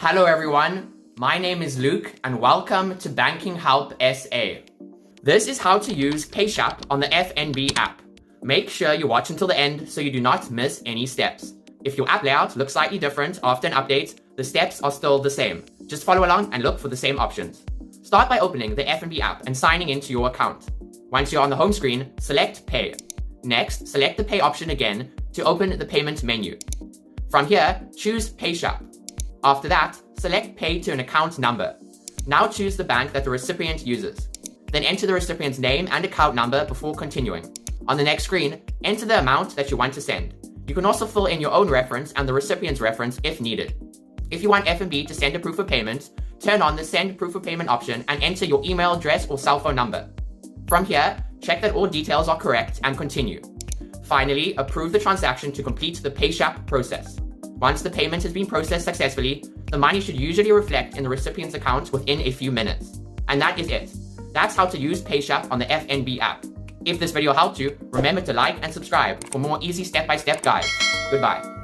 Hello everyone, my name is Luke and welcome to Banking Help SA. This is how to use PayShap on the FNB app. Make sure you watch until the end so you do not miss any steps. If your app layout looks slightly different after an update, the steps are still the same. Just follow along and look for the same options. Start by opening the FNB app and signing into your account. Once you're on the home screen, select Pay. Next, select the Pay option again to open the payment menu. From here, choose PayShap. After that, select Pay to an account number. Now choose the bank that the recipient uses. Then enter the recipient's name and account number before continuing. On the next screen, enter the amount that you want to send. You can also fill in your own reference and the recipient's reference if needed. If you want FNB to send a proof of payment, turn on the Send Proof of Payment option and enter your email address or cell phone number. From here, check that all details are correct and continue. Finally, approve the transaction to complete the PayShap process. Once the payment has been processed successfully, the money should usually reflect in the recipient's account within a few minutes. And that is it. That's how to use PayShap on the FNB app. If this video helped you, remember to like and subscribe for more easy step-by-step guides. Goodbye.